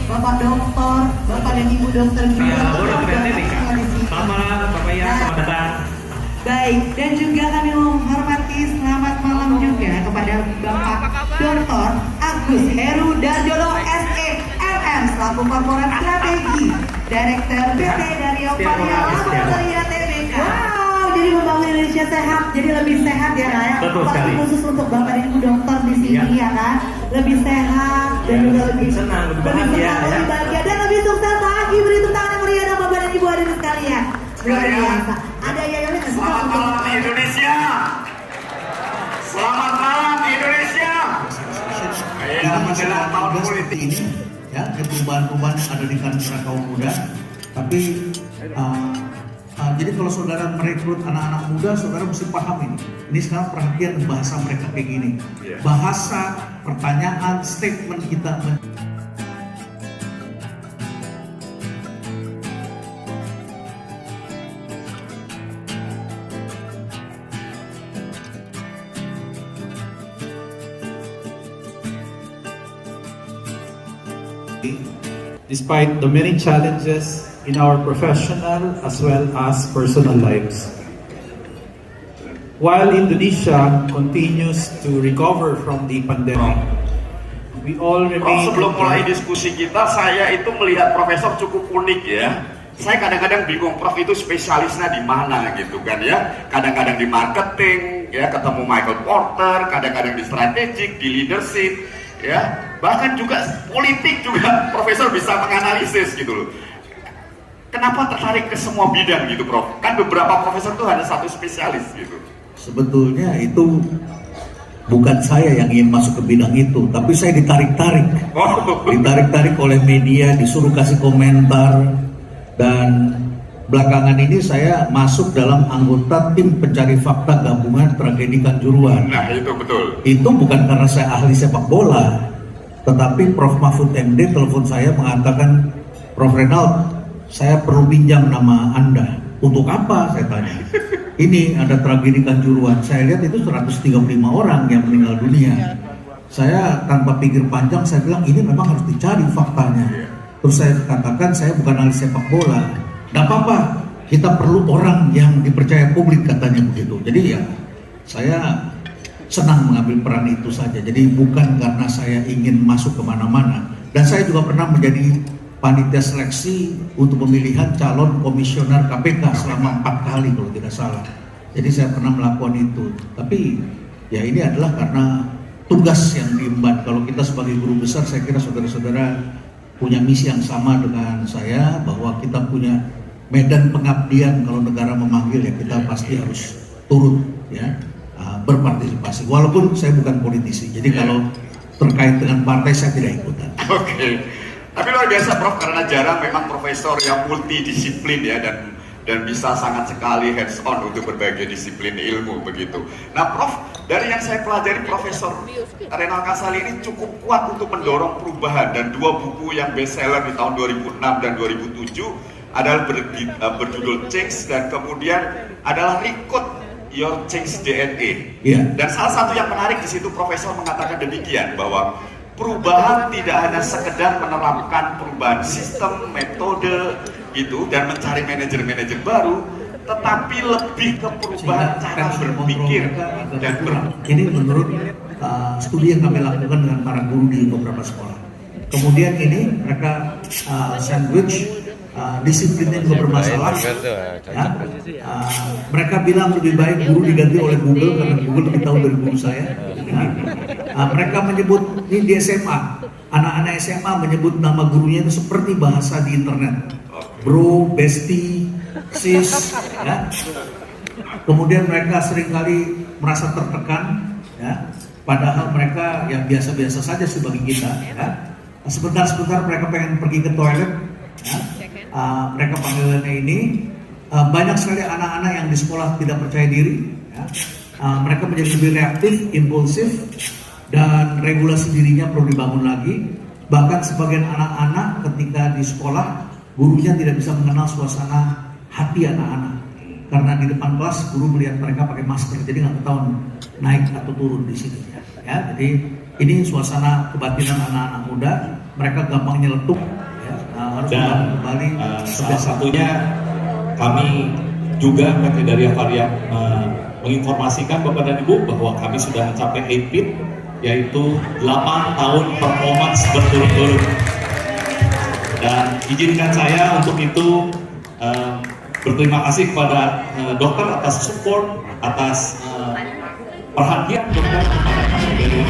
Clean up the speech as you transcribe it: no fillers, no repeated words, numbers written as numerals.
Bapak dokter, Bapak dan Ibu dokter juga. Selamat Bapak ya, selamat datang. Baik, dan juga kami menghormati selamat malam juga kepada Bapak Dr. Agus Heru Darjono SE MM selaku Korporat Strategi Direktur PT Dario Pania Laboratoria Tbk. Wow, jadi membangun Indonesia sehat, jadi lebih sehat ya Kak ya. Betul sekali. Khusus untuk Bapak dan Ibu dokter di sini ya kan, lebih sehat dan juga lebih senang, lebih bahagia, lebih bahagia dan lebih sukses lagi. Beri tepuk tangan yang meriah dan Bapak dan Ibu hadirin sekalian. Luar biasa. Ada Yayonya nggak? Selamat malam Indonesia. Selamat malam Indonesia. Ya, menjelang tahun politik ini, ya, perubahan-perubahan yang ada di antara kaum muda. Tapi jadi kalau saudara merekrut anak-anak muda, saudara mesti paham ini. Ini sekarang perhatian bahasa mereka kayak gini. Bahasa, pertanyaan, statement kita. Despite the many challenges in our professional as well as personal lives. While Indonesia continues to recover from the pandemic, we all remain... Sebelum mulai diskusi kita, saya itu melihat Profesor cukup unik ya. Saya kadang-kadang bingung, Prof itu spesialisnya di mana gitu kan ya. Kadang-kadang di marketing, ya ketemu Michael Porter, kadang-kadang di strategic, di leadership, ya. Bahkan juga politik juga Profesor bisa menganalisis gitu loh. Kenapa tertarik ke semua bidang gitu Prof? Kan beberapa profesor itu hanya satu spesialis gitu. Sebetulnya itu bukan saya yang ingin masuk ke bidang itu, tapi saya ditarik-tarik. Ditarik-tarik oleh media, disuruh kasih komentar. Dan belakangan ini saya masuk dalam anggota tim pencari fakta gabungan tragedi Kanjuruhan. Nah itu betul. Itu bukan karena saya ahli sepak bola, tetapi Prof Mahfud MD telepon saya mengatakan, Prof Renald, saya perlu pinjam nama Anda. Untuk apa? Saya tanya. Ini ada tragedi Kanjuruhan. Saya lihat itu 135 orang yang meninggal dunia. Saya tanpa pikir panjang, saya bilang ini memang harus dicari faktanya. Terus saya katakan saya bukan ahli sepak bola. Tidak apa-apa, kita perlu orang yang dipercaya publik, katanya begitu. Jadi ya, saya senang mengambil peran itu saja. Jadi bukan karena saya ingin masuk kemana-mana. Dan saya juga pernah menjadi panitia seleksi untuk pemilihan calon komisioner KPK selama 4 kali kalau tidak salah. Jadi saya pernah melakukan itu. Tapi ya ini adalah karena tugas yang diemban. Kalau kita sebagai guru besar, saya kira saudara-saudara punya misi yang sama dengan saya, bahwa kita punya medan pengabdian. Kalau negara memanggil ya kita pasti harus turut ya, berpartisipasi. Walaupun saya bukan politisi, jadi kalau terkait dengan partai saya tidak ikutan. Oke. Tapi luar biasa Prof, karena jarang memang profesor yang multidisiplin ya, dan bisa sangat sekali hands on untuk berbagai disiplin ilmu begitu. Nah Prof, dari yang saya pelajari Profesor Renal Kasali ini cukup kuat untuk mendorong perubahan, dan 2 buku yang bestseller di tahun 2006 dan 2007 adalah berjudul Change, dan kemudian adalah Recode Your Change DNA. Iya. Dan salah satu yang menarik di situ Profesor mengatakan demikian, bahwa perubahan tidak hanya sekedar menerapkan perubahan sistem, metode gitu, dan mencari manajer-manajer baru, tetapi lebih ke perubahan cara berpikir dan ini menurut studi yang kami lakukan dengan para guru di beberapa sekolah. Kemudian ini mereka sandwich, disiplinnya juga bermasalah. Ya. Mereka bilang lebih baik guru diganti oleh Google karena Google lebih tahu dari guru saya. Ya. Mereka menyebut ini di SMA, anak-anak SMA menyebut nama gurunya itu seperti bahasa di internet, bro, bestie, sis, ya. Kemudian mereka seringkali merasa tertekan, ya. Padahal mereka yang biasa-biasa saja sebagai kita, ya. Sebentar-sebentar mereka pengen pergi ke toilet, ya. Mereka panggilannya ini banyak sekali anak-anak yang di sekolah tidak percaya diri, ya. Mereka menjadi lebih reaktif, impulsif, dan regulasi dirinya perlu dibangun lagi. Bahkan sebagian anak-anak ketika di sekolah, gurunya tidak bisa mengenal suasana hati anak-anak, karena di depan kelas guru melihat mereka pakai masker, jadi nggak ketahuan naik atau turun di sini. Ya, jadi ini suasana kebatinan anak-anak muda, mereka gampang nyeletuk. Ya, harus kembali. Salah satunya kami juga PT dari Avaria menginformasikan Bapak dan Ibu bahwa kami sudah mencapai 8-bit, yaitu 8 tahun performance berturut-turut. Dan izinkan saya untuk itu berterima kasih kepada dokter atas support, atas perhatian dokter kepada kami dari